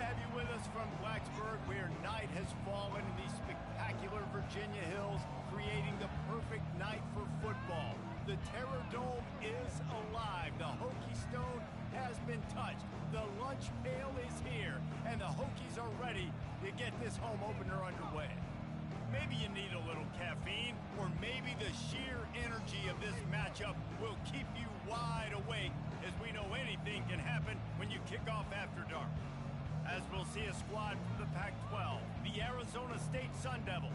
have you with us from Blacksburg, where night has fallen in these spectacular Virginia hills, creating the perfect night for football. The Terror Dome is alive. The Hokie Stone has been touched. The lunch pail is here, and the Hokies are ready to get this home opener underway. Maybe you need a little caffeine, or maybe the sheer energy of this matchup will keep you wide awake, as we know anything can happen when you kick off after dark. As we'll see a squad from the Pac-12, the Arizona State Sun Devils,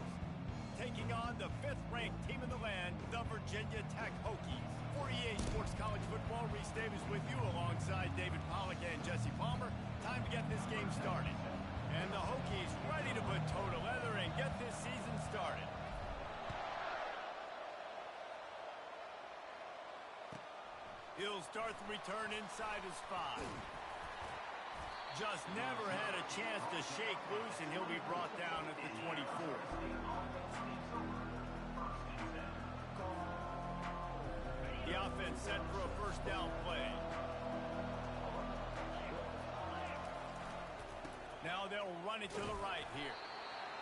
taking on the 5th-ranked team in the land, the Virginia Tech Hokies. For EA Sports College Football, Reese Davis with you alongside David Pollack and Jesse Palmer. Time to get this game started. And the Hokies ready to put toe to leather and get this season started. He'll start the return inside his 5. Just never had a chance to shake loose, and he'll be brought down at the 24. The offense set for a first down play. Now they'll run it to the right here.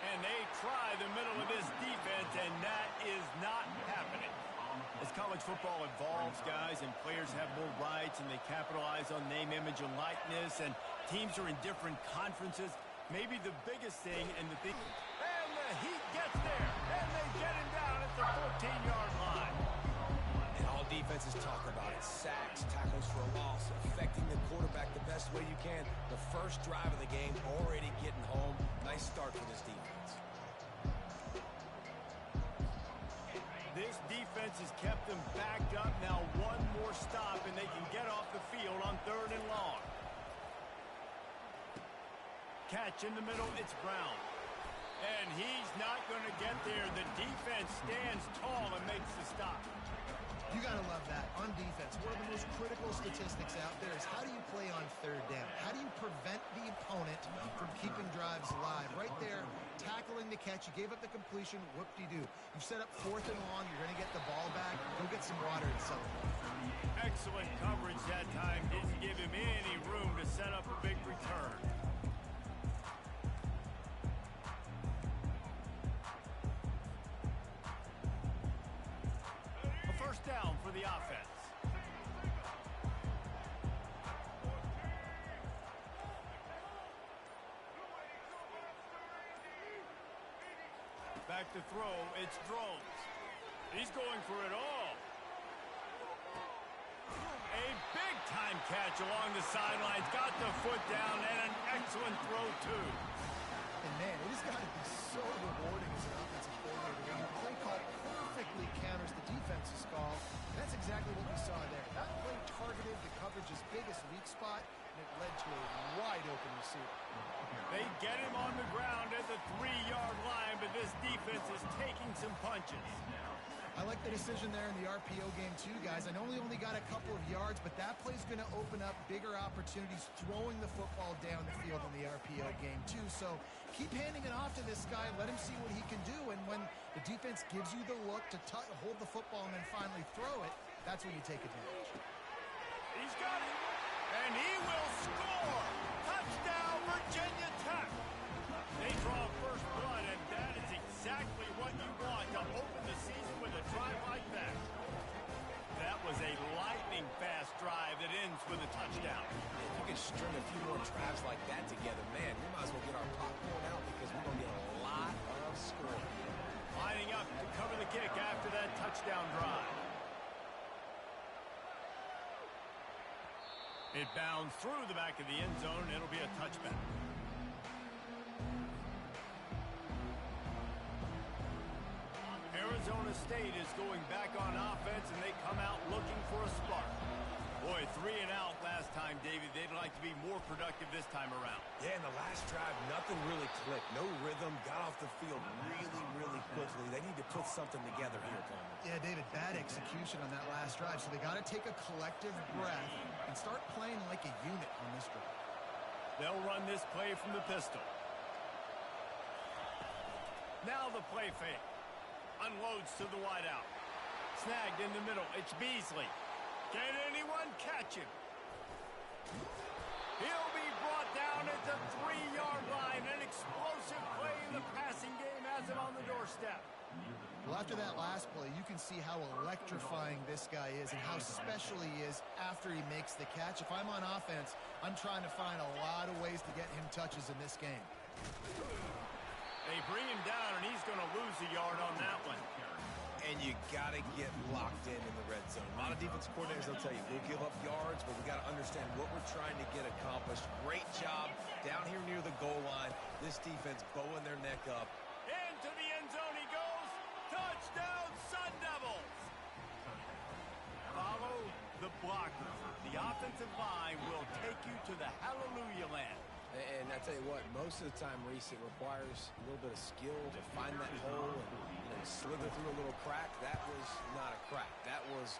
And they try the middle of this defense, and that is not happening. As college football evolves, guys, and players have more rights, and they capitalize on name, image, and likeness, and teams are in different conferences, maybe the biggest thing and the big... And the Heat gets there, and they get him down at the 14-yard line. And all defenses talk about it. Sacks, tackles for a loss, affecting the quarterback the best way you can. The first drive of the game, already getting home. Nice start for this defense. This defense has kept them backed up. Now one more stop, and they can get off the field on 3rd and long. Catch in the middle, it's Brown. And he's not going to get there. The defense stands tall and makes the stop. You got to love that. On defense, one of the most critical statistics out there is how do you play on 3rd down? How do you prevent the opponent from keeping drives alive? Right there, tackling the catch. You gave up the completion. Whoop-de-doo. You've set up 4th and long. You're going to get the ball back. Go get some water and something. Excellent coverage that time. Didn't give him any room to set up a big return. First down for the offense. Back to throw, it's Drones. He's going for it all. A big-time catch along the sidelines. Got the foot down, and an excellent throw, too. And, man, it has got to be so rewarding as an offensive coordinator when your play call perfectly counters the defense's call. That's exactly what we saw there. That play targeted the coverage's biggest weak spot, and it led to a wide-open receiver. They get him on the ground at the 3-yard line, but this defense is taking some punches. I like the decision there in the RPO game too, guys. I know we only got a couple of yards, but that play's going to open up bigger opportunities throwing the football down the field in the RPO game too. So keep handing it off to this guy. Let him see what he can do. And when the defense gives you the look to hold the football and then finally throw it, that's when you take advantage. He's got it. And he will score. Touchdown, Virginia Tech. They draw first blood, and that is exactly what you want to open the season with a drive like that. That was a lightning-fast drive that ends with a touchdown. If you can string a few more drives like that together, man, we might as well get our popcorn out because we're going to get a lot of scoring. Lining up to cover the kick after that touchdown drive. It bounds through the back of the end zone, and it'll be a touchback. Arizona State is going back on offense, and they come out looking for a spark. Boy, 3 and out last time, David. They'd like to be more productive this time around. Yeah, in the last drive, nothing really clicked. No rhythm, got off the field really quickly. They need to put something together here, Palmer. Yeah, David, bad execution on that last drive, so they got to take a collective breath and start playing like a unit on this drive. They'll run this play from the pistol. Now the play fake. Unloads to the wideout. Snagged in the middle. It's Beasley. Can anyone catch him? He'll be brought down at the 3-yard line. An explosive play in the passing game has him on the doorstep. Well, after that last play, you can see how electrifying this guy is and how special he is after he makes the catch. If I'm on offense, I'm trying to find a lot of ways to get him touches in this game. They bring him down, and he's going to lose a yard on that one. And you got to get locked in the red zone. A lot of defensive coordinators will tell you, we'll give up yards, but we got to understand what we're trying to get accomplished. Great job down here near the goal line. This defense bowing their neck up. Into the end zone he goes. Touchdown, Sun Devils. Follow the blocker. The offensive line will take you to the hallelujah land. And I tell you what, most of the time, Reese, it requires a little bit of skill to find that hole and slither through a little crack. That was not a crack. That was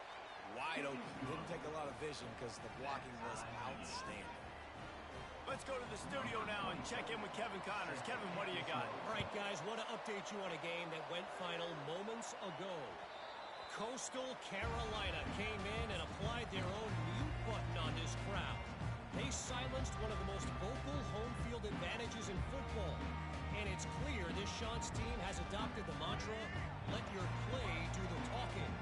wide open. Didn't take a lot of vision because the blocking was outstanding. Let's go to the studio now and check in with Kevin Connors. Kevin, what do you got? All right, guys, want to update you on a game that went final moments ago. Coastal Carolina came in and applied their own mute button on this crowd. They silenced one of the most vocal home field advantages in football. And it's clear this Chants team has adopted the mantra, let your play do the talking.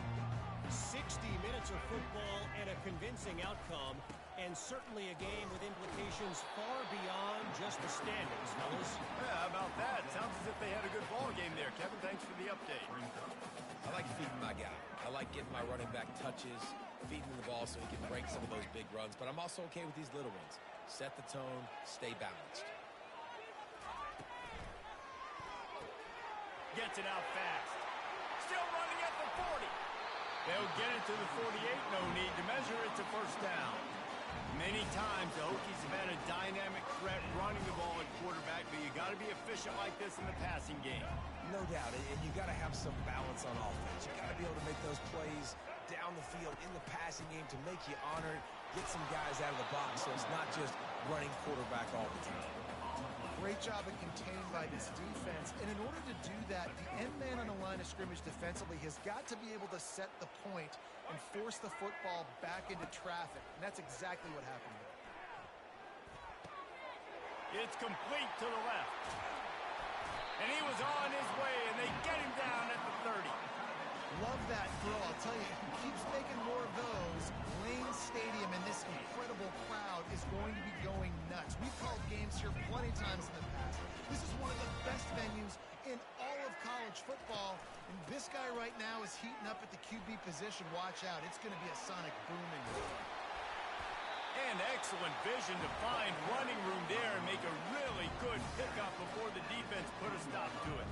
60 minutes of football and a convincing outcome, and certainly a game with implications far beyond just the standings, fellas. Yeah, how about that? Sounds as if they had a good ball game there. Kevin, thanks for the update. I like feeding my guy. I like getting my running back touches, feeding him the ball so he can break some of those big runs. But I'm also okay with these little ones. Set the tone, stay balanced. Gets it out fast. Still running at the 40. They'll get it to the 48. No need to measure it to first down. Many times the Hokies have had a dynamic threat running the ball at quarterback, but you got to be efficient like this in the passing game. No doubt, and you got to have some balance on offense. You got to be able to make those plays down the field in the passing game to make you honor it, get some guys out of the box so it's not just running quarterback all the time. Great job of contained by this defense. And in order to do that, the end man on the line of scrimmage defensively has got to be able to set the point and force the football back into traffic. And that's exactly what happened there. It's complete to the left. And he was on his way, and they get him down at the 30. Love that throw. I'll tell you, if he keeps making more of those, Lane Stadium and this incredible crowd is going to be going nuts. We've called games here plenty of times in the past. This is one of the best venues in all of college football, and this guy right now is heating up at the QB position. Watch out. It's going to be a sonic boom in here. And excellent vision to find running room there and make a really good pickup before the defense put a stop to it.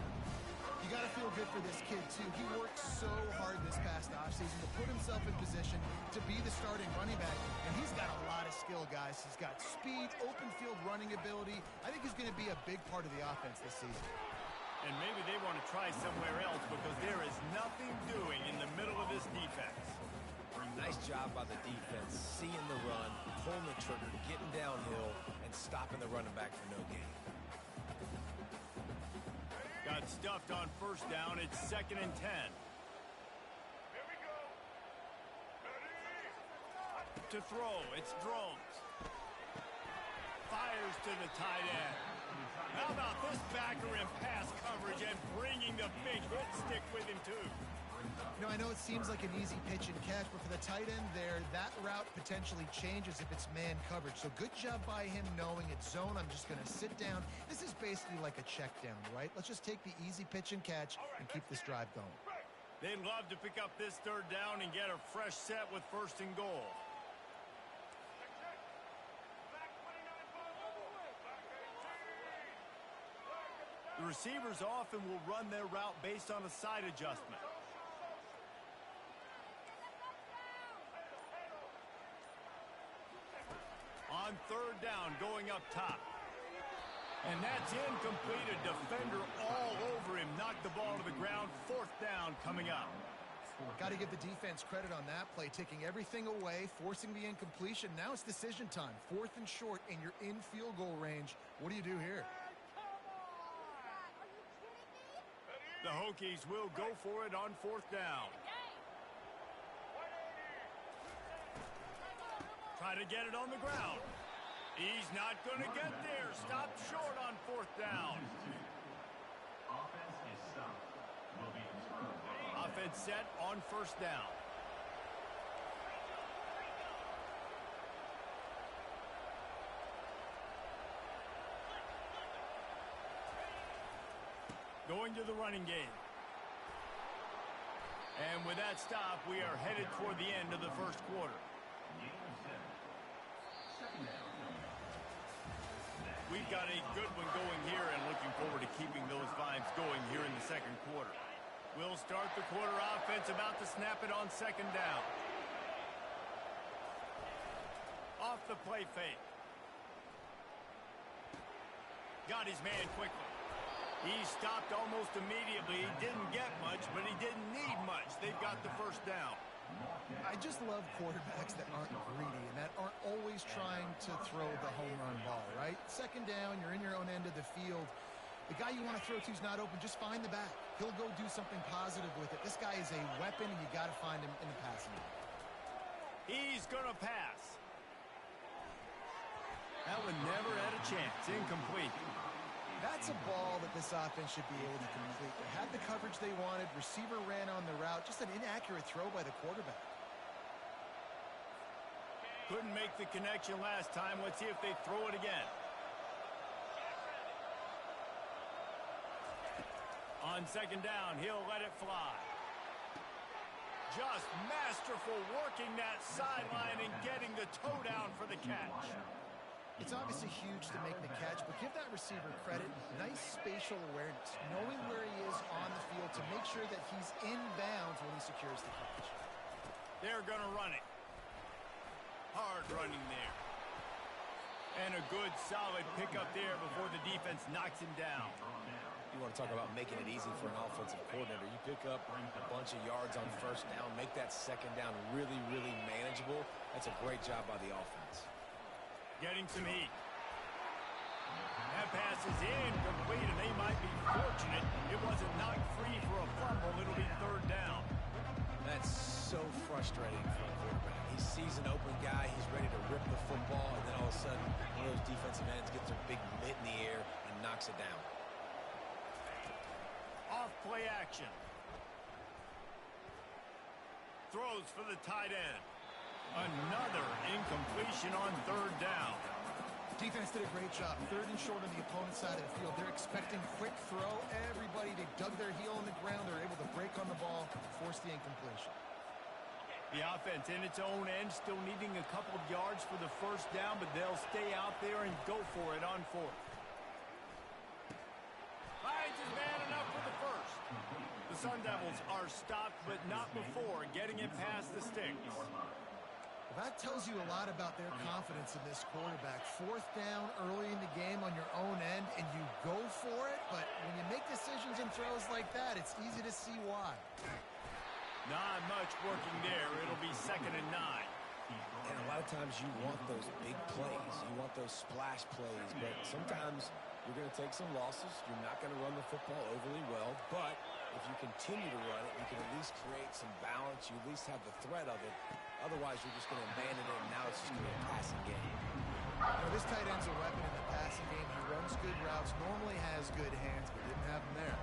You got to feel good for this kid, too. He worked so hard this past offseason to put himself in position to be the starting running back, and he's got a lot of skill, guys. He's got speed, open field running ability. I think he's going to be a big part of the offense this season. And maybe they want to try somewhere else because there is nothing doing in the middle of this defense. Nice job by the defense, seeing the run, pulling the trigger, getting downhill, and stopping the running back for no gain. Got stuffed on first down. It's 2nd and 10. Here we go. Ready? To throw, it's Drones. Fires to the tight end. How about this backer in pass coverage and bringing the big hit stick with him, too? You know, I know it seems like an easy pitch and catch, but for the tight end there, that route potentially changes if it's man coverage. So good job by him knowing it's zone. I'm just going to sit down. This is basically like a check down, right? Let's just take the easy pitch and catch and keep this drive going. They'd love to pick up this 3rd down and get a fresh set with 1st and goal. The receivers often will run their route based on a side adjustment. On 3rd down, going up top. And that's incomplete. A defender all over him. Knocked the ball to the ground. 4th down coming up. Got to give the defense credit on that play, taking everything away, forcing the incompletion. Now it's decision time. 4th and short, and you're in field goal range. What do you do here? The Hokies will go for it on 4th down. Try to get it on the ground. He's not going to get there. Stopped short on fourth down. Offense is stopped. Will be returned. Offense set on first down. Going to the running game. And with that stop, we are headed toward the end of the first quarter. We've got a good one going here and looking forward to keeping those vibes going here in the second quarter. We'll start the quarter offense about to snap it on second down. Off the play fake. Got his man quickly. He stopped almost immediately. He didn't get much, but he didn't need much. They've got the first down. I just love quarterbacks that aren't greedy and that aren't always trying to throw the home run ball, right? Second down, you're in your own end of the field. The guy you want to throw to is not open. Just find the back. He'll go do something positive with it. This guy is a weapon, and you got to find him in the passing game. He's going to pass. That one never had a chance. Incomplete. That's a ball that this offense should be able to complete. They had the coverage they wanted. Receiver ran on the route. Just an inaccurate throw by the quarterback. Couldn't make the connection last time. Let's see if they throw it again. On second down, he'll let it fly. Just masterful working that sideline and getting the toe down for the catch. It's obviously huge to make the catch, but give that receiver credit. Nice spatial awareness, knowing where he is on the field to make sure that he's in bounds when he secures the catch. They're going to run it. Hard running there. And a good, solid pickup there before the defense knocks him down. You want to talk about making it easy for an offensive coordinator. You pick up a bunch of yards on first down, make that second down really, really manageable. That's a great job by the offense. Getting some heat. That pass is incomplete, and they might be fortunate it wasn't knocked free for a fumble. It'll be third down. That's so frustrating for a quarterback. He sees an open guy, he's ready to rip the football, and then all of a sudden, one of those defensive ends gets their big mitt in the air and knocks it down. Off play action. Throws for the tight end. Another incompletion on third down. Defense did a great job. Third and short on the opponent's side of the field. They're expecting quick throw. Everybody, they dug their heel in the ground. They're able to break on the ball, force the incompletion. The offense in its own end, still needing a couple of yards for the first down, but they'll stay out there and go for it on fourth. Finds his man enough for the first. The Sun Devils are stopped, but not before getting it past the sticks. Well, that tells you a lot about their confidence in this quarterback. Fourth down early in the game on your own end, and you go for it, but when you make decisions and throws like that, it's easy to see why. Not much working there. It'll be 2nd and 9. And a lot of times you want those big plays. You want those splash plays, but sometimes you're going to take some losses. You're not going to run the football overly well, but if you continue to run it, you can at least create some balance. You at least have the threat of it. Otherwise, you're just going to abandon it, and now it's just going to be a passing game. You know, this tight end's a weapon in the passing game. He runs good routes, normally has good hands, but didn't have them there.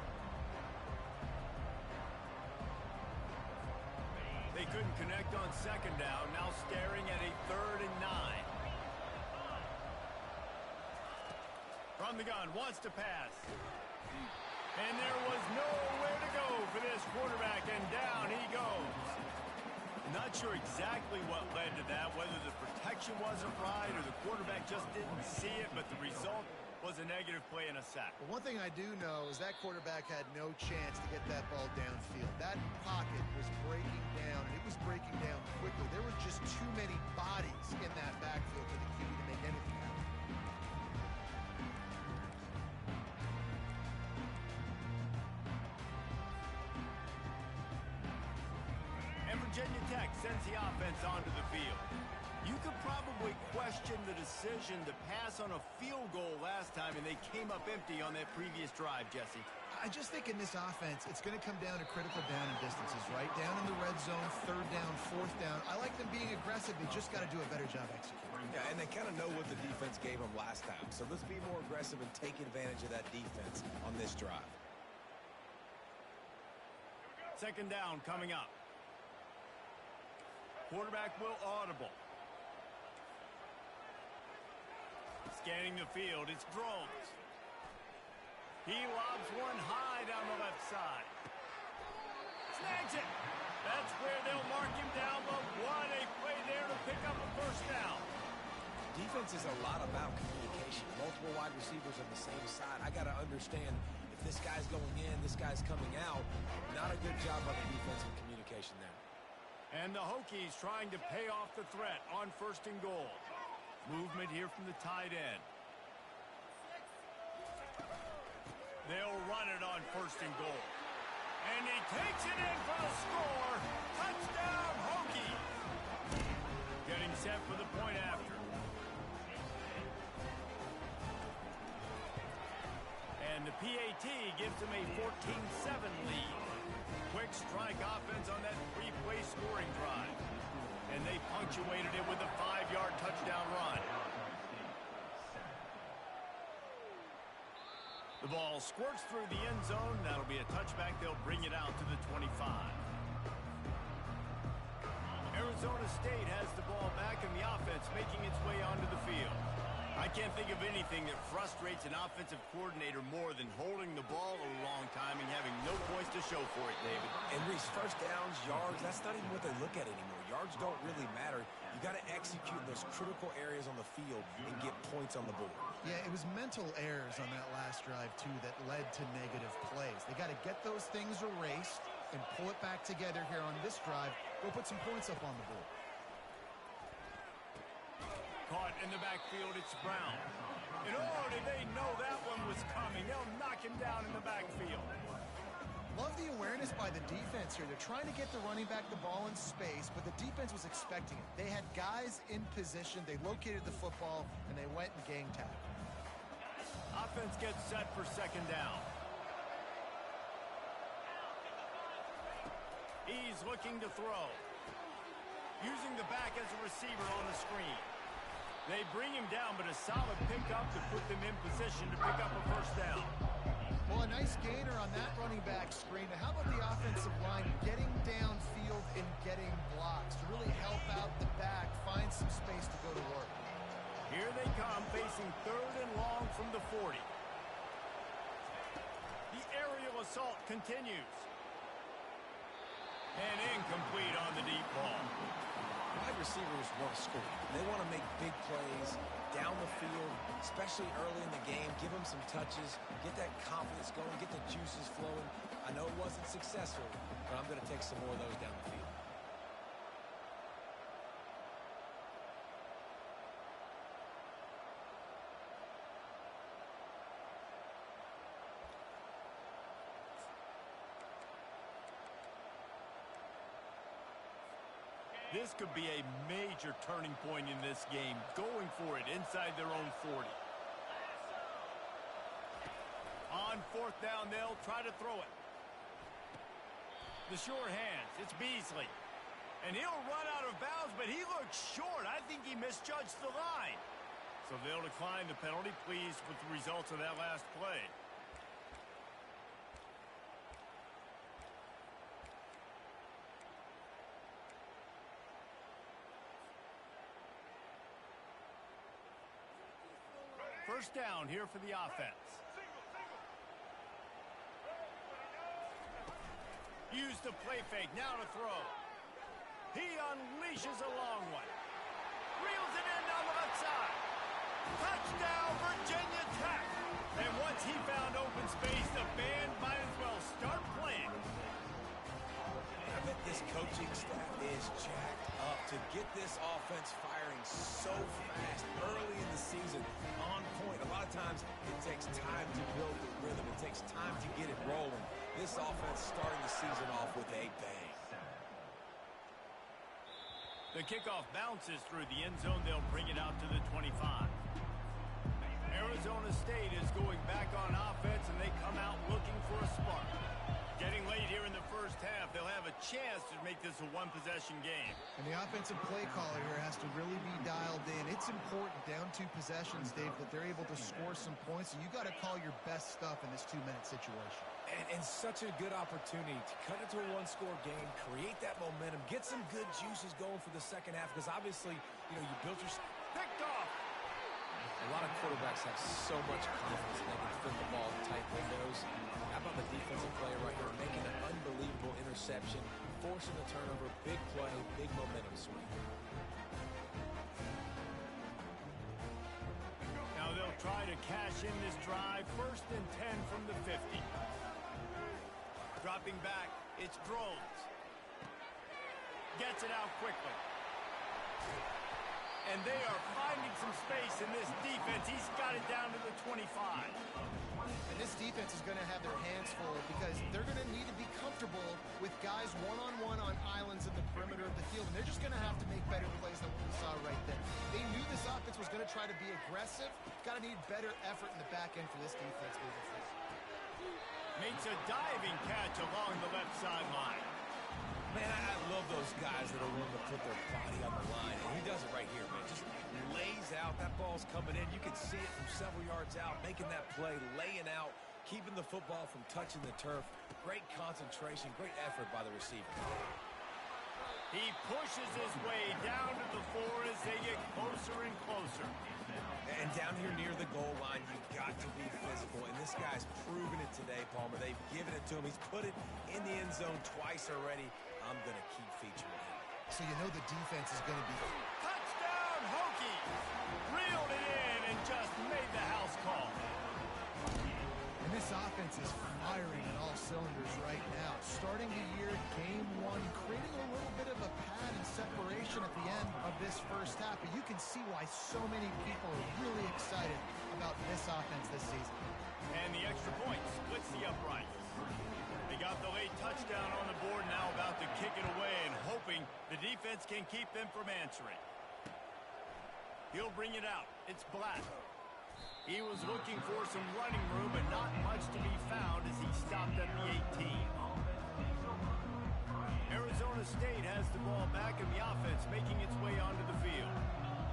They couldn't connect on second down. Now staring at a 3rd and 9. From the gun, wants to pass. And there was nowhere to go for this quarterback, and down he goes. Not sure exactly what led to that, whether the protection wasn't right or the quarterback just didn't see it, but the result was a negative play and a sack. Well, one thing I do know is that quarterback had no chance to get that ball downfield. That pocket was breaking down, and it was breaking down quickly. There were just too many bodies in that backfield for the QB to make anything happen. Virginia Tech sends the offense onto the field. You could probably question the decision to pass on a field goal last time, and they came up empty on that previous drive, Jesse. I just think in this offense, it's going to come down to critical down and distances, right? Down in the red zone, third down, fourth down. I like them being aggressive. They just got to do a better job executing. Yeah, and they kind of know what the defense gave them last time. So let's be more aggressive and take advantage of that defense on this drive. Second down coming up. Quarterback will audible. Scanning the field, it's Drones. He lobs one high down the left side. Snags it. That's where they'll mark him down, but what a play there to pick up a first down. Defense is a lot about communication. Multiple wide receivers on the same side. I got to understand if this guy's going in, this guy's coming out. Not a good job by the defensive communication there. And the Hokies trying to pay off the threat on first and goal. Movement here from the tight end. They'll run it on first and goal. And he takes it in for the score. Touchdown, Hokies. Getting set for the point after. And the PAT gives them a 14-7 lead. Quick strike offense on that three-play scoring drive. And they punctuated it with a 5-yard touchdown run. The ball squirts through the end zone. That'll be a touchback. They'll bring it out to the 25. Arizona State has the ball back and the offense making its way onto the field. I can't think of anything that frustrates an offensive coordinator more than holding the ball a long time and having no points to show for it, David. And Reese, first downs, yards, that's not even what they look at anymore. Yards don't really matter. You got to execute those critical areas on the field and get points on the board. Yeah, it was mental errors on that last drive, too, that led to negative plays. They got to get those things erased and pull it back together here on this drive. Go put some points up on the board. Caught in the backfield, it's Brown. And oh, did they know that one was coming? They'll knock him down in the backfield. Love the awareness by the defense here. They're trying to get the running back the ball in space, but the defense was expecting it. They had guys in position. They located the football, and they went and gang tackled. Offense gets set for second down. He's looking to throw. Using the back as a receiver on the screen. They bring him down, but a solid pickup to put them in position to pick up a first down. Well, a nice gainer on that running back screen. Now, how about the offensive line getting downfield and getting blocks to really help out the back, find some space to go to work? Here they come, facing third and long from the 40. The aerial assault continues. And incomplete on the deep ball. Wide receivers want to score. They want to make big plays down the field, especially early in the game. Give them some touches, get that confidence going, get the juices flowing. I know it wasn't successful, but I'm going to take some more of those down the field. This could be a major turning point in this game, going for it inside their own 40. On fourth down, they'll try to throw it. The sure hands, it's Beasley. And he'll run out of bounds, but he looks short. I think he misjudged the line. So they'll decline the penalty, pleased with the results of that last play. First down here for the offense. Use the play fake, now to throw. He unleashes a long one. Reels it in down the left side. Touchdown, Virginia Tech. And once he found open space, the band might as well start playing. I bet this coaching staff is jacked up to get this offense firing so fast early in the season, on point. A lot of times it takes time to build the rhythm. It takes time to get it rolling. This offense starting the season off with a bang. The kickoff bounces through the end zone. They'll bring it out to the 25. Arizona State is going back on offense, and they come out looking for a spark. Getting late here in the first half, they'll have a chance to make this a one-possession game. And the offensive play caller here has to really be dialed in. It's important down 2 possessions, Dave, that they're able to score some points. And you got to call your best stuff in this 2-minute situation. And such a good opportunity to cut into a one-score game, create that momentum, get some good juices going for the second half, because obviously, you built your... Picked off! A lot of quarterbacks have so much confidence they can fit the ball in tight windows. How about the defensive player right here making an unbelievable interception, forcing the turnover, big play, big momentum swing. Now they'll try to cash in this drive. 1st and 10 from the 50. Dropping back, it's Drones. Gets it out quickly. And they are finding some space in this defense. He's got it down to the 25. And this defense is going to have their hands full because they're going to need to be comfortable with guys one-on-one on islands in the perimeter of the field. And they're just going to have to make better plays than what we saw right there. They knew this offense was going to try to be aggressive. Got to need better effort in the back end for this defense moving forward. Makes a diving catch along the left sideline. Man, I love those guys that are willing to put their body on the line. And he does it right here, man. Just lays out. That ball's coming in. You can see it from several yards out, making that play, laying out, keeping the football from touching the turf. Great concentration, great effort by the receiver. He pushes his way down to the 4 as they get closer and closer. And down here near the goal line, you've got to be physical. And this guy's proven it today, Palmer. They've given it to him. He's put it in the end zone twice already. I'm going to keep featuring him. So you know the defense is going to be... Touchdown, Hokies! Reeled it in and just made the house call. And this offense is firing on all cylinders right now. Starting the year, game 1, creating a little bit of a pad and separation at the end of this first half. But you can see why so many people are really excited about this offense this season. And the extra point splits the uprights. They got the late touchdown on the board, now about to kick it away and hoping the defense can keep them from answering. He'll bring it out. It's Black. He was looking for some running room, but not much to be found as he stopped at the 18. Arizona State has the ball back in the offense, making its way onto the field.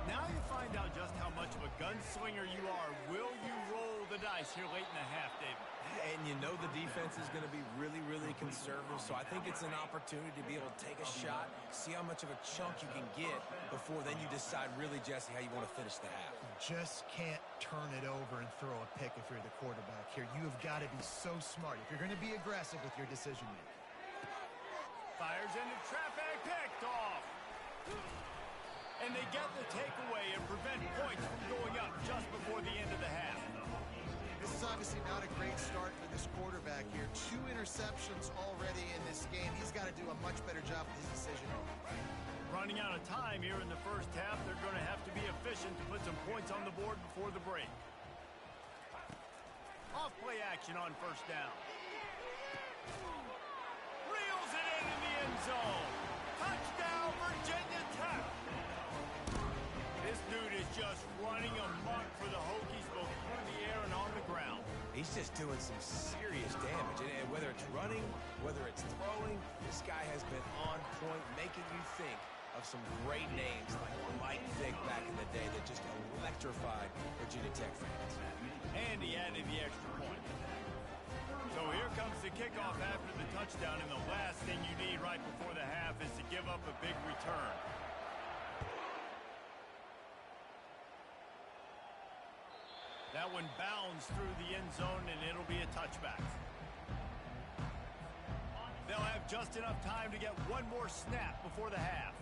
Now you find out just how much of a gunslinger you are. Will you roll the dice here late in the half, David? And you know the defense is going to be really, really conservative, so I think it's an opportunity to be able to take a shot, see how much of a chunk you can get before then you decide really, Jesse, how you want to finish the half. Just can't turn it over and throw a pick if you're the quarterback here. You have got to be so smart if you're going to be aggressive with your decision making. Fires into traffic, picked off. And they get the takeaway and prevent points from going up just before the end of the half. This is obviously not a great start for this quarterback here. 2 interceptions already in this game. He's got to do a much better job with his decision making. Running out of time here in the first half, they're going to have to be efficient to put some points on the board before the break. Off play action on first down. Reels it in the end zone. Touchdown, Virginia Tech. This dude is just running amok for the Hokies both through the air and on the ground. He's just doing some serious damage. And whether it's running, whether it's throwing, this guy has been on point, making you think of some great names like Mike Vick back in the day that just electrified Virginia Tech fans. And he added the extra point. So here comes the kickoff after the touchdown, and the last thing you need right before the half is to give up a big return. That one bounds through the end zone, and it'll be a touchback. They'll have just enough time to get one more snap before the half.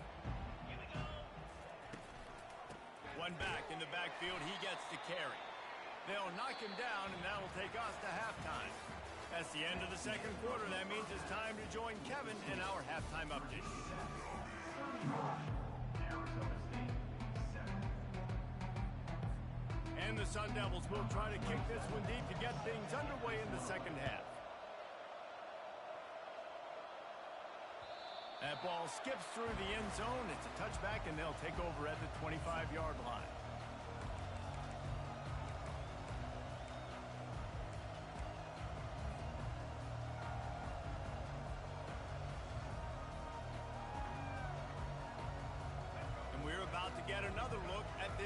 One back in the backfield, he gets the carry. They'll knock him down, and that'll take us to halftime. That's the end of the second quarter. That means it's time to join Kevin in our halftime update. And the Sun Devils will try to kick this one deep to get things underway in the second half. That ball skips through the end zone. It's a touchback, and they'll take over at the 25-yard line.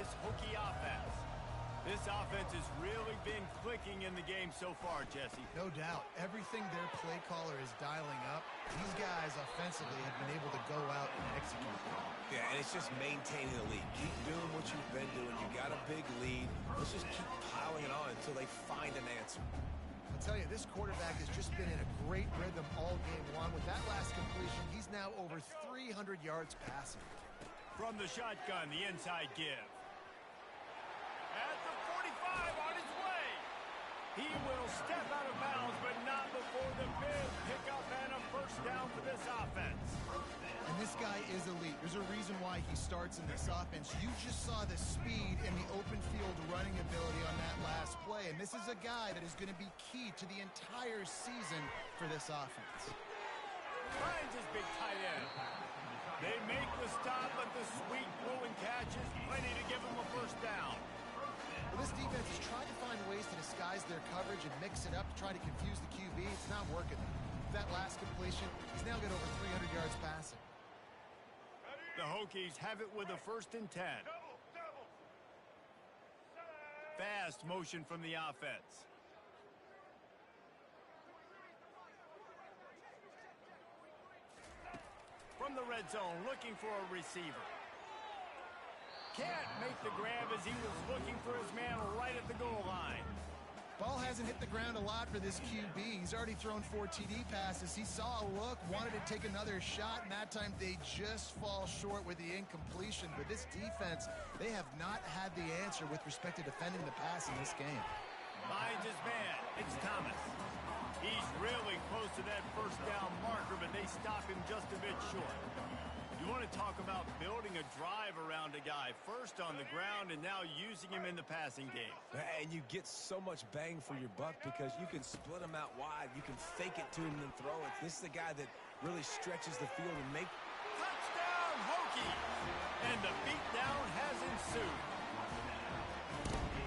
this Hokie offense. This offense has really been clicking in the game so far, Jesse. No doubt. Everything their play caller is dialing up, these guys offensively have been able to go out and execute. Yeah, and it's just maintaining the lead. Keep doing what you've been doing. You got a big lead. Let's just keep piling it on until they find an answer. I'll tell you, this quarterback has just been in a great rhythm all game long. With that last completion, he's now over 300 yards passing. From the shotgun, the inside give. At the 45, on his way. He will step out of bounds, but not before the big pickup and a first down for this offense. And this guy is elite. There's a reason why he starts in this offense. You just saw the speed and the open field running ability on that last play. And this is a guy that is going to be key to the entire season for this offense. Finds his big tight end. They make the stop, but the sweet throwing catch is plenty to give him a first down. Well, this defense is trying to find ways to disguise their coverage and mix it up to try to confuse the QB. It's not working. That last completion, he's now got over 300 yards passing. The Hokies have it with a 1st and 10. Fast motion from the offense. From the red zone, looking for a receiver. Can't make the grab as he was looking for his man right at the goal line. Ball hasn't hit the ground a lot for this QB. He's already thrown 4 TD passes. He saw a look, wanted to take another shot, and that time they just fall short with the incompletion. But this defense, they have not had the answer with respect to defending the pass in this game. Finds his man. It's Thomas. He's really close to that first down marker, but they stop him just a bit short. You want to talk about building a drive around a guy, first on the ground and now using him in the passing game. And you get so much bang for your buck because you can split him out wide. You can fake it to him and then throw it. This is the guy that really stretches the field and make... Touchdown, Hokie! And the beatdown has ensued.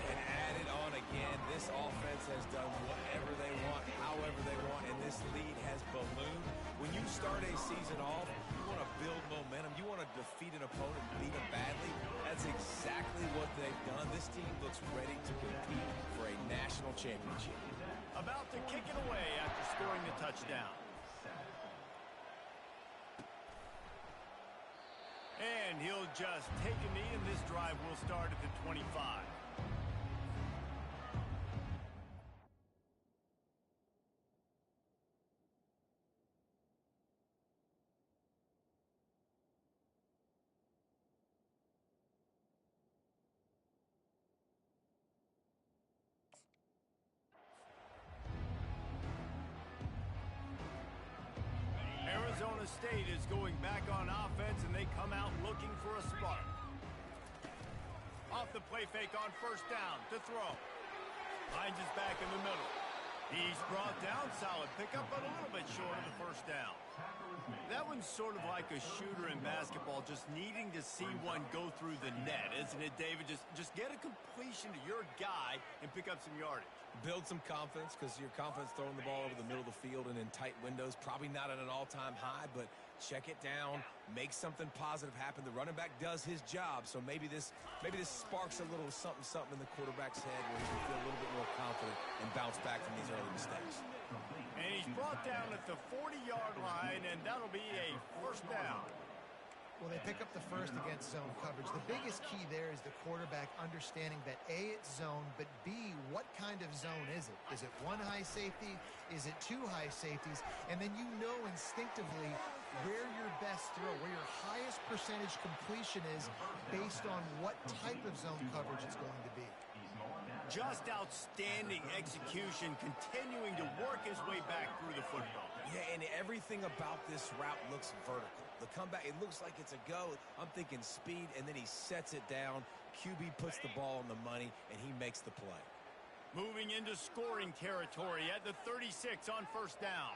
And added on again, this offense has done whatever they want, however they want, and this lead has ballooned. When you start a season off, you want to build momentum. You want to defeat an opponent and beat them badly. That's exactly what they've done. This team looks ready to compete for a national championship. About to kick it away after scoring the touchdown. And he'll just take a knee, and this drive will start at the 25. Arizona State is going back on offense, and they come out looking for a spark. Off the play fake on first down to throw. Finds his back in the middle. He's brought down, solid pickup, but a little bit short of the first down. That one's sort of like a shooter in basketball, just needing to see one go through the net, isn't it, David? Just get a completion to your guy and pick up some yardage. Build some confidence because your confidence throwing the ball over the middle of the field and in tight windows, probably not at an all-time high, but check it down, make something positive happen. The running back does his job, so maybe this sparks a little something in the quarterback's head where he can feel a little bit more confident and bounce back from these early mistakes. And he's brought down at the 40-yard line, and that'll be a first down. Well, they pick up the first against zone coverage. The biggest key there is the quarterback understanding that A, it's zone, but B, what kind of zone is it? Is it one high safety? Is it two high safeties? And then you know instinctively where your best throw, where your highest percentage completion is based on what type of zone coverage it's going to be. Just outstanding execution, continuing to work his way back through the football. Yeah, and everything about this route looks vertical. The comeback, it looks like it's a go. I'm thinking speed, and then he sets it down. QB puts the ball on the money, and he makes the play. Moving into scoring territory at the 36 on first down.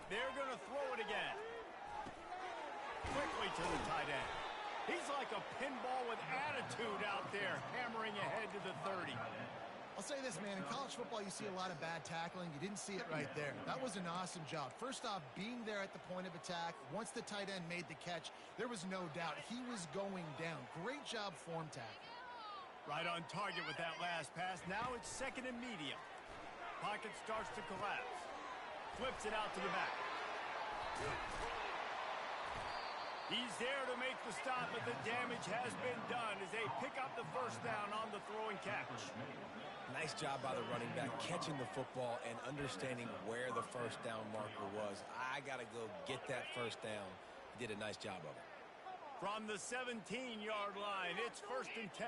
They're going to throw it again. Quickly to the tight end. He's like a pinball with attitude out there, hammering ahead to the 30. I'll say this, man. In college football, you see a lot of bad tackling. You didn't see it right there. That was an awesome job. First off, being there at the point of attack. Once the tight end made the catch, there was no doubt he was going down. Great job form tackling. Right on target with that last pass. Now it's second and medium. Pocket starts to collapse. Flips it out to the back. He's there to make the stop, but the damage has been done as they pick up the first down on the throw and catch. Nice job by the running back catching the football and understanding where the first down marker was. I got to go get that first down. He did a nice job of it. From the 17-yard line, it's first and 10.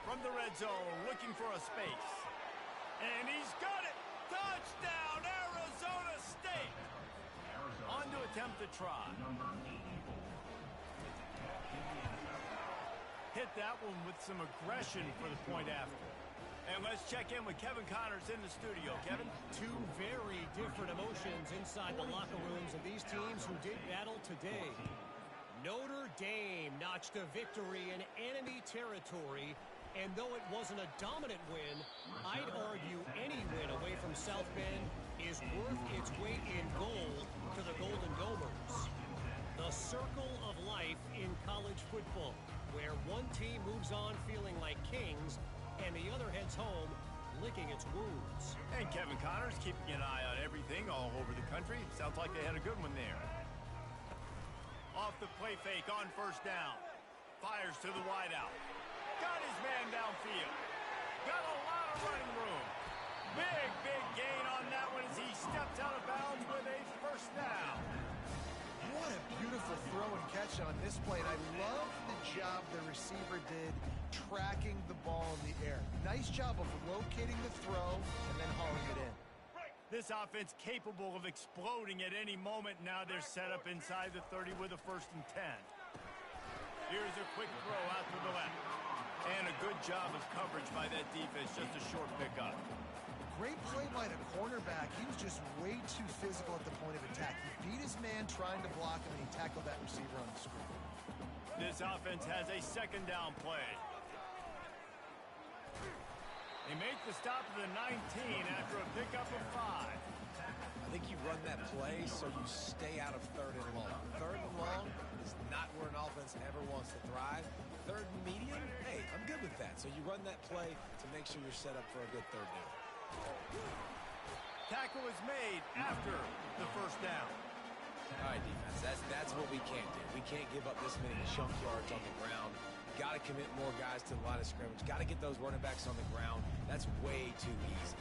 From the red zone, looking for a space. And he's got it! Touchdown, Arizona State! On to attempt the try. Hit that one with some aggression for the point after. And let's check in with Kevin Connors in the studio. Kevin? Two very different emotions inside the locker rooms of these teams who did battle today. Notre Dame notched a victory in enemy territory, and though it wasn't a dominant win, I'd argue any win away from South Bend is worth its weight in gold to the Golden Domers. The circle of life in college football, where one team moves on feeling like kings and the other heads home licking its wounds. And Kevin Connors keeping an eye on everything all over the country. Sounds like they had a good one there. Off the play fake on first down. Fires to the wideout. Got his man downfield. Got a lot of running room. Big gain on that one as he steps out of bounds with a first down. What a beautiful throw and catch on this play. And I love the job the receiver did tracking the ball in the air. Nice job of locating the throw and then hauling it in. This offense capable of exploding at any moment. Now they're set up inside the 30 with a first and 10. Here's a quick throw out to the left. And a good job of coverage by that defense. Just a short pickup. Great play by the cornerback. He was just way too physical at the point of attack. He beat his man trying to block him, and he tackled that receiver on the screen. This offense has a second down play. They make the stop at the 19 after a pickup of 5. I think you run that play so you stay out of third and long. Third and long is not where an offense ever wants to thrive. Third and medium, hey, I'm good with that. So you run that play to make sure you're set up for a good third down. Tackle is made after the first down. All right, defense, that's what we can't do. We can't give up this many chunk yards on the ground. Got to commit more guys to the line of scrimmage. Got to get those running backs on the ground. That's way too easy.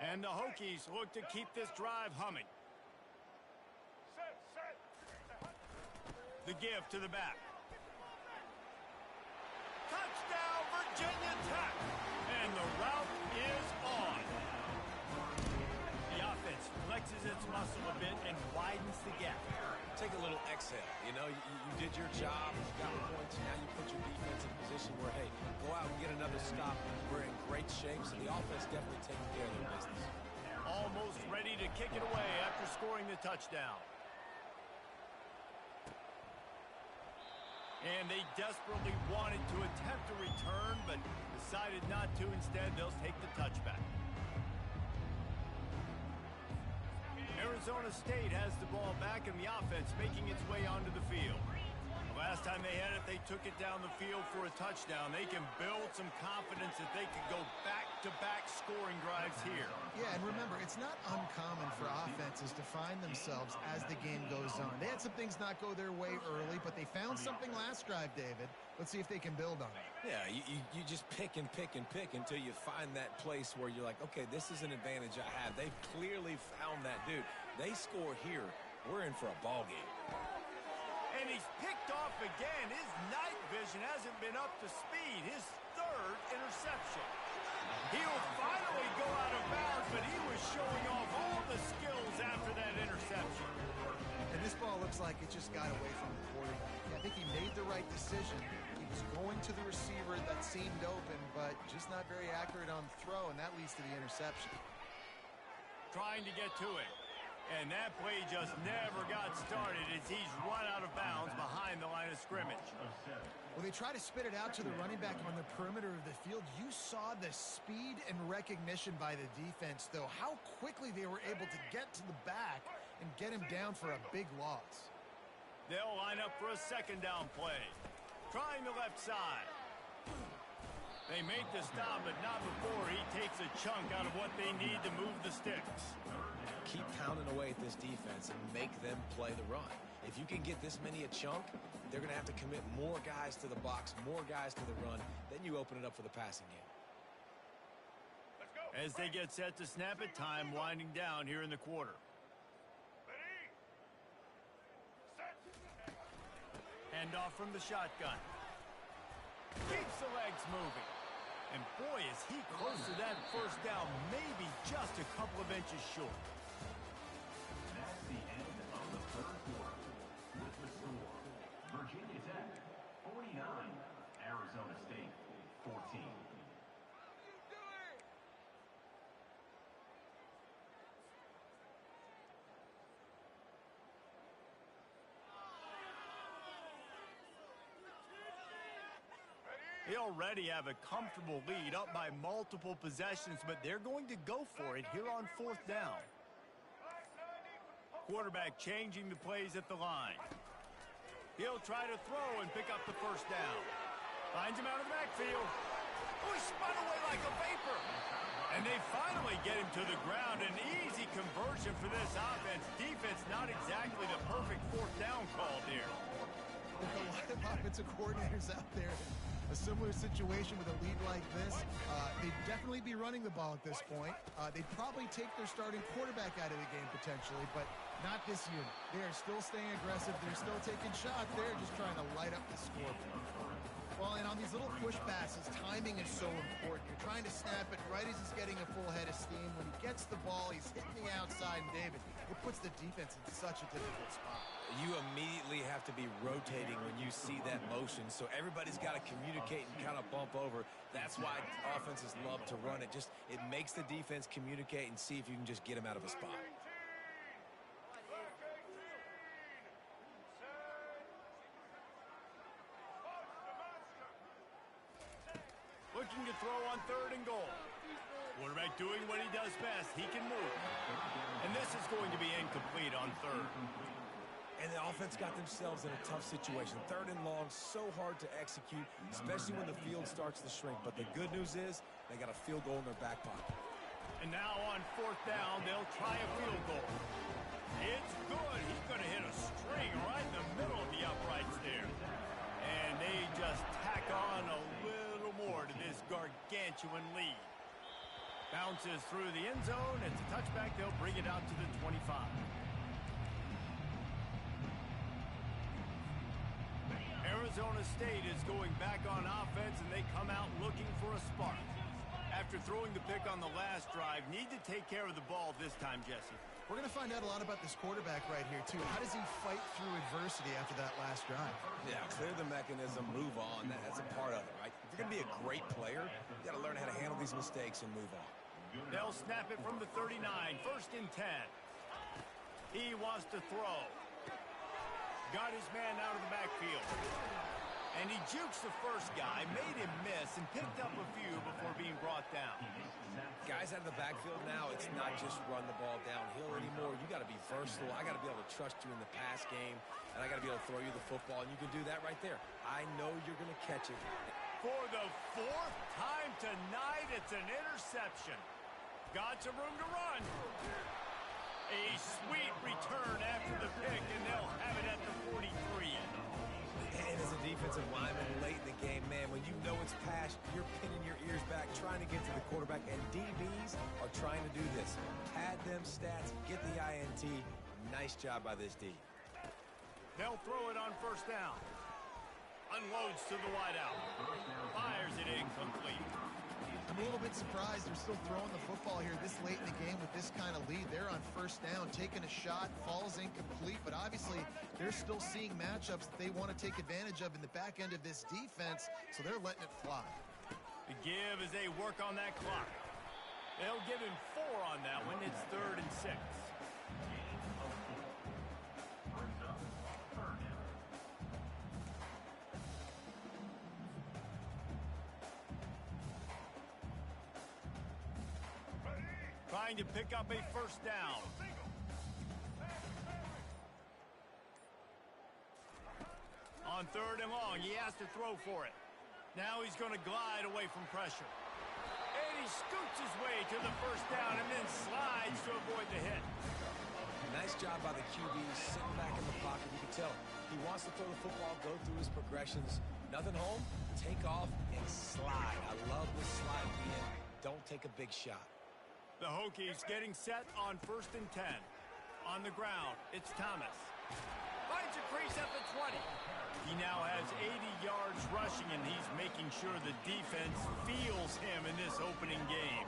And the Hokies look to keep this drive humming. The give to the back. Touchdown, Virginia Tech! And the route is on. The offense flexes its muscle a bit and widens the gap. Take a little exhale. You know, you did your job. You got points. Now you put your defense in a position where, hey, go out and get another stop. We're in great shape, so the offense definitely taking care of their business. Almost ready to kick it away after scoring the touchdown. And they desperately wanted to attempt a return, but decided not to. Instead, they'll take the touchback. Arizona State has the ball back and the offense making its way onto the field. The last time they had it, they took it down the field for a touchdown. They can build some confidence that they could go back-to-back scoring drives here. Yeah, and remember, it's not uncommon for offenses to find themselves as the game goes on. They had some things not go their way early, but they found something last drive, David. Let's see if they can build on it. Yeah, you just pick and pick and pick until you find that place where you're like, okay, this is an advantage I have. They've clearly found that dude. They score here, we're in for a ball game. And he's picked off again. His night vision hasn't been up to speed. His third interception. He'll finally go out of bounds, but he was showing off all the skills after that interception. And this ball looks like it just got away from the quarterback. I think he made the right decision. He was going to the receiver that seemed open, but just not very accurate on the throw, and that leads to the interception. Trying to get to it. And that play just never got started as he's run out of bounds behind the line of scrimmage. Well, they try to spit it out to the running back on the perimeter of the field. You saw the speed and recognition by the defense, though. How quickly they were able to get to the back and get him down for a big loss. They'll line up for a second down play. Trying the left side. They make the stop, but not before he takes a chunk out of what they need to move the sticks. Keep pounding away at this defense and make them play the run. If you can get this many a chunk, they're going to have to commit more guys to the box, more guys to the run. Then you open it up for the passing game. As they get set to snap it, time winding down here in the quarter. Hand off from the shotgun. Keeps the legs moving. And boy, is he close to that first down, maybe just a couple of inches short. That's the end of the third quarter. With the score, Virginia Tech 49, Arizona State 14. They already have a comfortable lead up by multiple possessions, but they're going to go for it here on fourth down. Quarterback changing the plays at the line. He'll try to throw and pick up the first down. Finds him out of the backfield. Oh, he spun away like a vapor. And they finally get him to the ground. An easy conversion for this offense. Defense not exactly the perfect fourth down call there. With a lot of offensive coordinators out there, a similar situation with a lead like this, they'd definitely be running the ball at this point. They'd probably take their starting quarterback out of the game potentially, but not this unit. They are still staying aggressive. They're still taking shots. They're just trying to light up the scoreboard. Well, and on these little push passes, timing is so important. You're trying to snap it right as he's getting a full head of steam. When he gets the ball, he's hitting the outside, and David, it puts the defense in such a difficult spot. You immediately have to be rotating when you see that motion, so everybody's got to communicate and kind of bump over. That's why offenses love to run it. It makes the defense communicate and see if you can just get him out of a spot. Looking to throw on third and goal. Quarterback doing what he does best. He can move. And this is going to be incomplete on third. And the offense got themselves in a tough situation. Third and long, so hard to execute, especially when the field starts to shrink. But the good news is they got a field goal in their back pocket. And now on fourth down, they'll try a field goal. It's good. He's going to hit a string right in the middle of the uprights there. And they just tack on a little more to this gargantuan lead. Bounces through the end zone. It's a touchback. They'll bring it out to the 25. Arizona State is going back on offense, and they come out looking for a spark. After throwing the pick on the last drive, need to take care of the ball this time, Jesse. We're going to find out a lot about this quarterback right here, too. How does he fight through adversity after that last drive? Yeah, clear the mechanism, move on. That's a part of it, right? If you're going to be a great player, you got to learn how to handle these mistakes and move on. They'll snap it from the 39, first and 10. He wants to throw. Got his man out of the backfield. And he jukes the first guy, made him miss, and picked up a few before being brought down. Guys out of the backfield now, it's not just run the ball downhill anymore. You got to be versatile. I got to be able to trust you in the pass game, and I got to be able to throw you the football, and you can do that right there. I know you're going to catch it. For the fourth time tonight, it's an interception. Got some room to run. A sweet return after the pick, and they'll have it at the 43. And as a defensive lineman late in the game, man, when you know it's past, you're pinning your ears back, trying to get to the quarterback, and DBs are trying to do this. Pad them stats, get the INT. Nice job by this D. They'll throw it on first down. Unloads to the wideout. Fires it incomplete. I'm a little bit surprised they're still throwing the football here this late in the game with this kind of lead. They're on first down, taking a shot, falls incomplete, but obviously they're still seeing matchups that they want to take advantage of in the back end of this defense, so they're letting it fly. The give as they work on that clock. They'll give him 4 on that one. It's 3rd and 6. trying to pick up a first down. On 3rd and long, he has to throw for it. Now he's going to glide away from pressure. And he scoots his way to the first down and then slides to avoid the hit. Nice job by the QB, sitting back in the pocket. You can tell he wants to throw the football, go through his progressions. Nothing home, take off and slide. I love the slide at the end. Don't take a big shot. The Hokies getting set on 1st and 10. On the ground, it's Thomas. Finds a crease at the 20. He now has 80 yards rushing, and he's making sure the defense feels him in this opening game.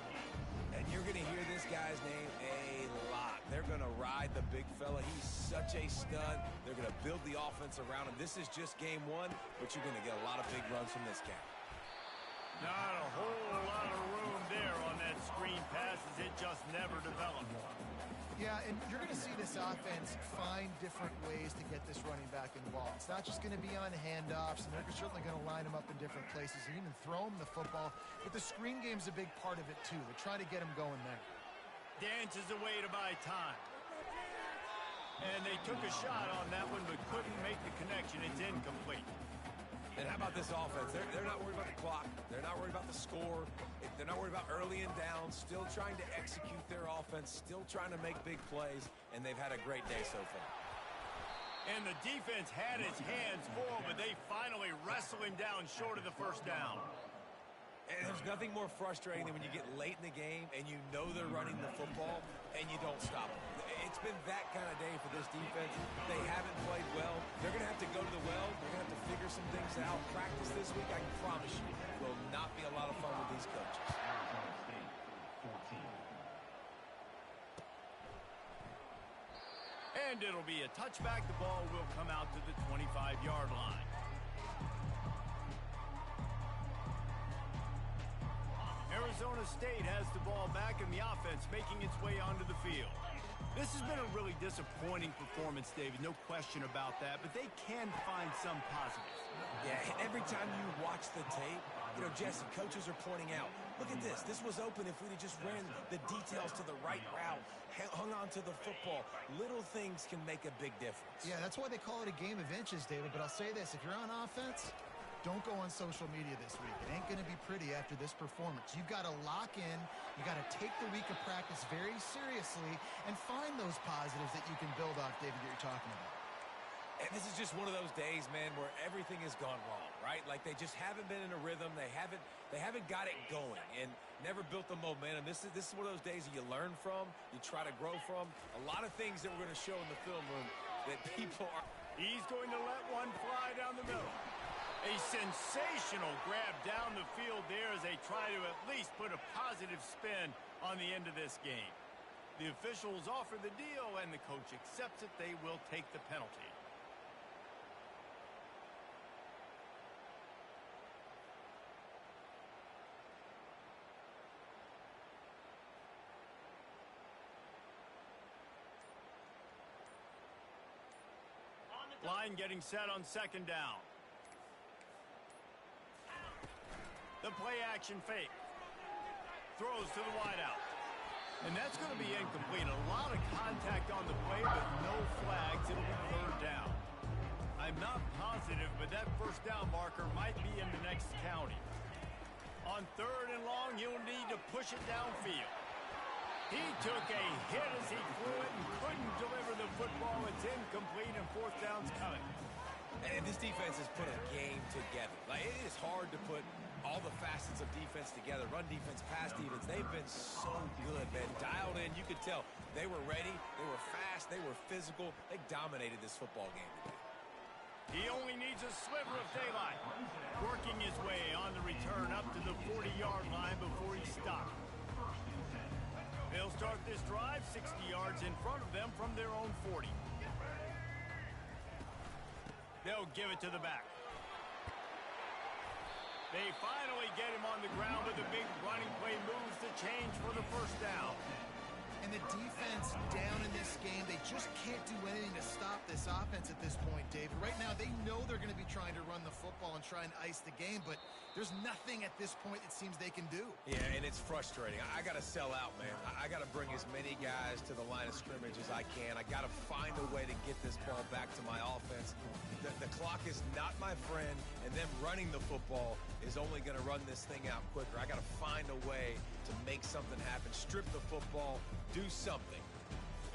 And you're going to hear this guy's name a lot. They're going to ride the big fella. He's such a stud. They're going to build the offense around him. This is just game 1, but you're going to get a lot of big runs from this guy. Not a whole lot of room there on that screen pass as it just never developed. Yeah, and you're going to see this offense find different ways to get this running back involved. It's not just going to be on handoffs, and they're certainly going to line him up in different places and even throw him the football. But the screen game's a big part of it, too. They're trying to get him going there. Dances away to buy time. And they took a shot on that one, but couldn't make the connection. It's incomplete. And how about this offense? They're not worried about the clock. They're not worried about the score. They're not worried about early and down. Still trying to execute their offense. Still trying to make big plays. And they've had a great day so far. And the defense had its hands full, but they finally wrestle him down short of the first down. And there's nothing more frustrating than when you get late in the game and you know they're running the football and you don't stop them. It's been that kind of day for this defense. They haven't played well. They're going to have to go to the well. They're going to have to figure some things out. Practice this week, I can promise you, will not be a lot of fun with these coaches. Arizona State, 14. And it'll be a touchback. The ball will come out to the 25-yard line. Arizona State has the ball back and the offense making its way onto the field. This has been a really disappointing performance, David, no question about that, but they can find some positives. Yeah, every time you watch the tape, Jesse, coaches are pointing out, look at this. This was open if we'd have just ran the details to the right route, hung on to the football. Little things can make a big difference. Yeah, that's why they call it a game of inches, David. But I'll say this, if you're on offense, don't go on social media this week. It ain't going to be pretty after this performance. You've got to lock in. You got to take the week of practice very seriously and find those positives that you can build off, David, that you're talking about. And this is just one of those days, man, where everything has gone wrong, right? Like they just haven't been in a rhythm. They haven't got it going and never built the momentum. This is one of those days that you learn from, you try to grow from. A lot of things that we're going to show in the film room that people are. He's going to let one fly down the middle. A sensational grab down the field there as they try to at least put a positive spin on the end of this game. The officials offer the deal, and the coach accepts it. They will take the penalty. Line getting set on 2nd down. The play action fake. Throws to the wideout. And that's going to be incomplete. A lot of contact on the play, but no flags. It'll be 3rd down. I'm not positive, but that first down marker might be in the next county. On 3rd and long, he'll need to push it downfield. He took a hit as he flew it and couldn't deliver the football. It's incomplete, and 4th down's coming. And this defense has put a game together. Like, it is hard to put all the facets of defense together. Run defense, pass defense. They've been so good, man. Dialed in. You could tell they were ready. They were fast. They were physical. They dominated this football game today. He only needs a sliver of daylight. Working his way on the return up to the 40-yard line before he stopped. They'll start this drive 60 yards in front of them from their own 40. They'll give it to the back. They finally get him on the ground with a big running play moves the change for the first down. And the defense down in this game, they just can't do anything to stop this offense at this point, David. Right now, they know they're going to be trying to run the football and try and ice the game, but there's nothing at this point it seems they can do. Yeah, and it's frustrating. I got to sell out, man. I got to bring as many guys to the line of scrimmage as I can. I got to find a way to get this ball back to my offense. The clock is not my friend, and them running the football is only going to run this thing out quicker. I got to find a way to make something happen, strip the football, do something.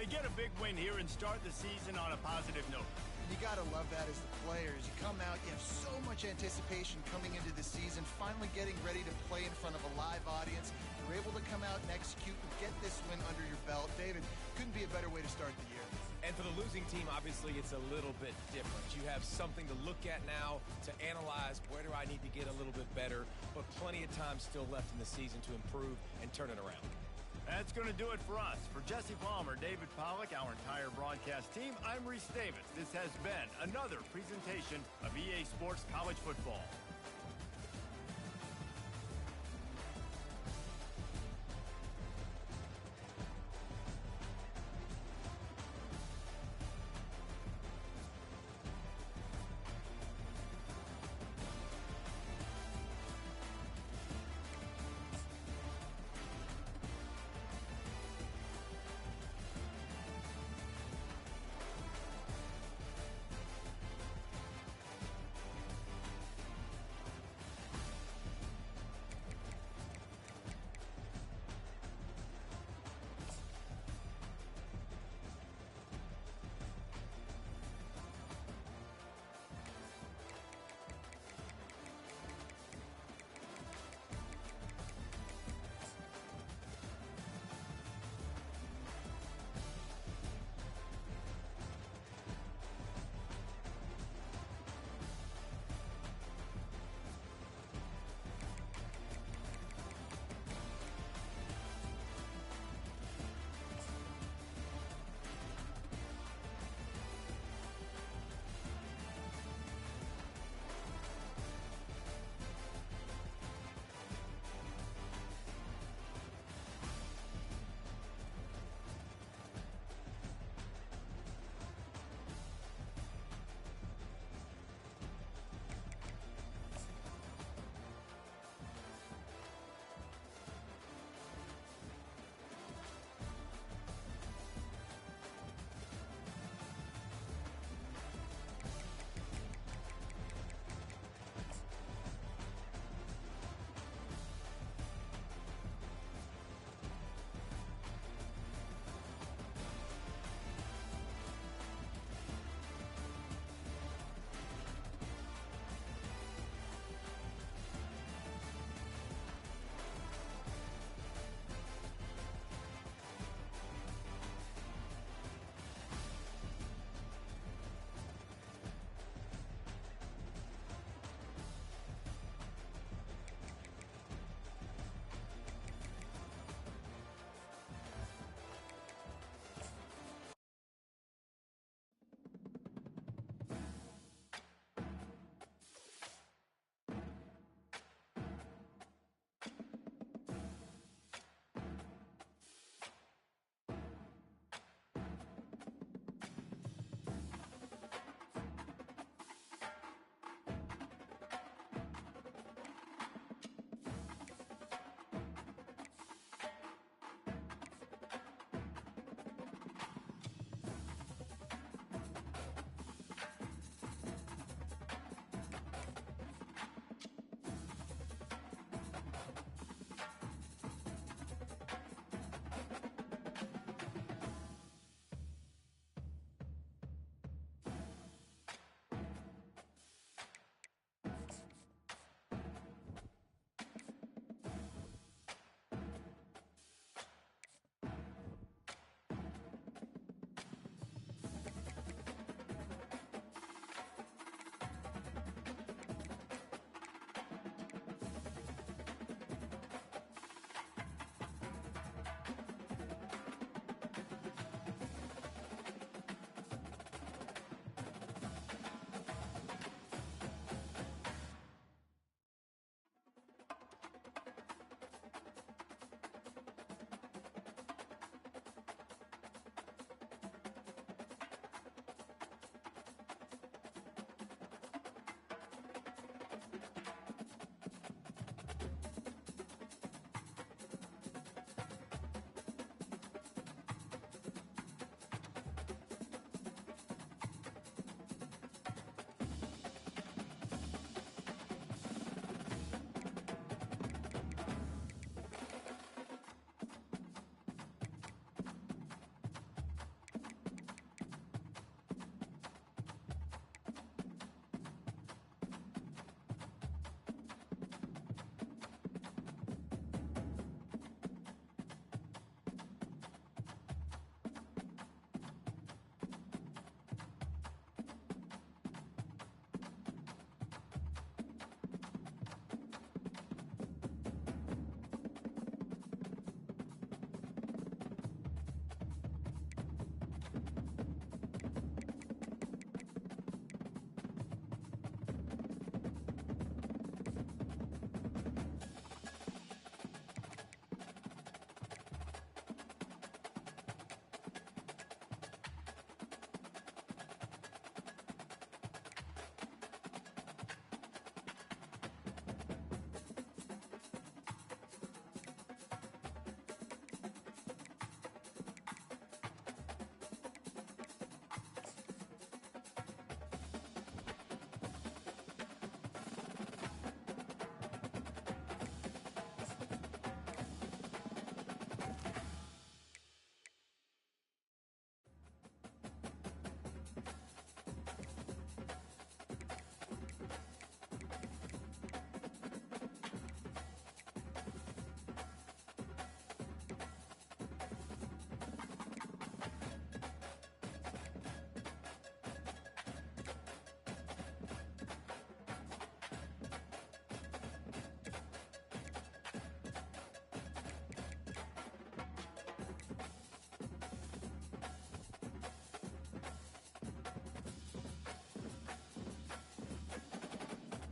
They get a big win here and start the season on a positive note. You got to love that as the players. You come out, you have so much anticipation coming into the season, finally getting ready to play in front of a live audience. You're able to come out and execute and get this win under your belt. David, couldn't be a better way to start the year. And for the losing team, obviously, it's a little bit different. You have something to look at now, to analyze where do I need to get a little bit better, but plenty of time still left in the season to improve and turn it around. That's going to do it for us. For Jesse Palmer, David Pollack, our entire broadcast team, I'm Reese Davis. This has been another presentation of EA Sports College Football.